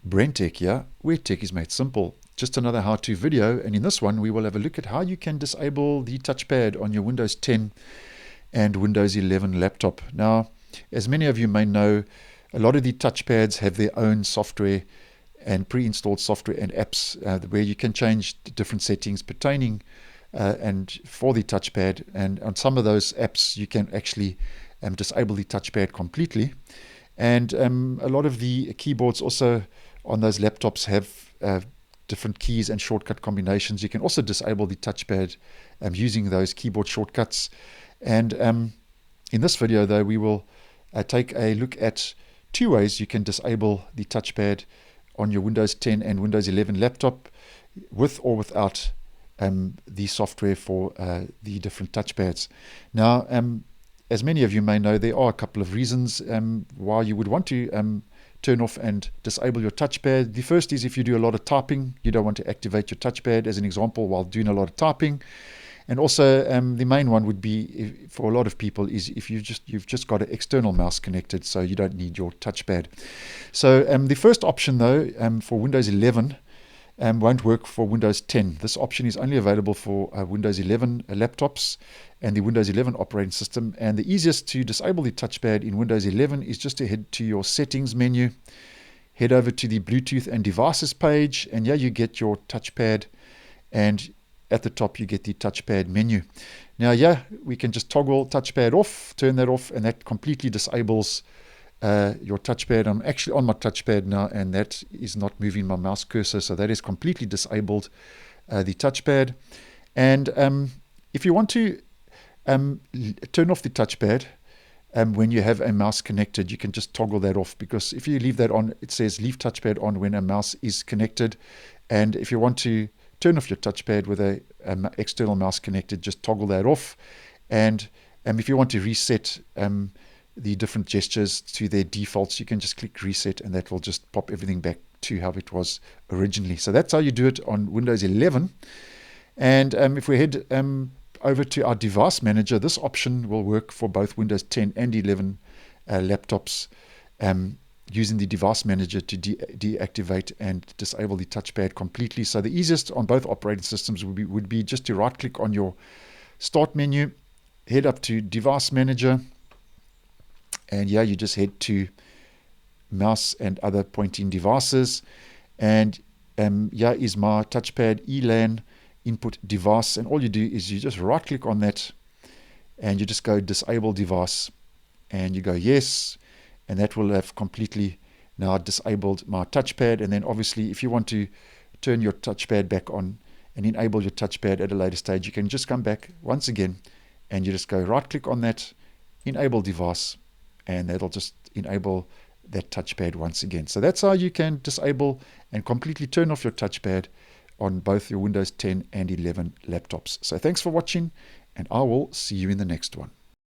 BrenTech here, where tech is made simple. Just another how-to video, and in this one we will have a look at how you can disable the touchpad on your Windows 10 and Windows 11 laptop. Now, as many of you may know, a lot of the touchpads have their own software and pre-installed software and apps where you can change different settings pertaining and for the touchpad, and on some of those apps you can actually disable the touchpad completely. And a lot of the keyboards also on those laptops have different keys and shortcut combinations. You can also disable the touchpad using those keyboard shortcuts. And in this video, though, we will take a look at two ways you can disable the touchpad on your Windows 10 and Windows 11 laptop with or without the software for the different touchpads. Now, as many of you may know, there are a couple of reasons why you would want to turn off and disable your touchpad. The first is if you do a lot of typing, you don't want to activate your touchpad, as an example, while doing a lot of typing. And also, the main one would be, for a lot of people, is if you've just got an external mouse connected, so you don't need your touchpad. So the first option, though, for Windows 11 won't work for Windows 10. This option is only available for Windows 11 laptops and the Windows 11 operating system. And the easiest to disable the touchpad in Windows 11 is just to head to your settings menu, head over to the Bluetooth and devices page, and here you get your touchpad, and at the top you get the touchpad menu. Now, yeah, we can just toggle touchpad off, turn that off, and that completely disables your touchpad. I'm actually on my touchpad now, and that is not moving my mouse cursor, so that is completely disabled the touchpad. And if you want to turn off the touchpad when you have a mouse connected, you can just toggle that off, because if you leave that on, it says leave touchpad on when a mouse is connected. And if you want to turn off your touchpad with a external mouse connected, just toggle that off. And if you want to reset the different gestures to their defaults, you can just click reset, and that will just pop everything back to how it was originally. So that's how you do it on Windows 11. And if we head over to our device manager, this option will work for both Windows 10 and 11 laptops, using the device manager to deactivate and disable the touchpad completely. So the easiest on both operating systems would be just to right click on your start menu, head up to device manager, and yeah, you just head to mouse and other pointing devices, and here is my touchpad ELAN input device, and all you do is you just right click on that and you just go disable device, and you go yes, and that will have completely now disabled my touchpad. And then obviously if you want to turn your touchpad back on and enable your touchpad at a later stage, you can just come back once again and you just go right click on that, enable device, and that'll just enable that touchpad once again. So that's how you can disable and completely turn off your touchpad on both your Windows 10 and 11 laptops. So thanks for watching, and I will see you in the next one.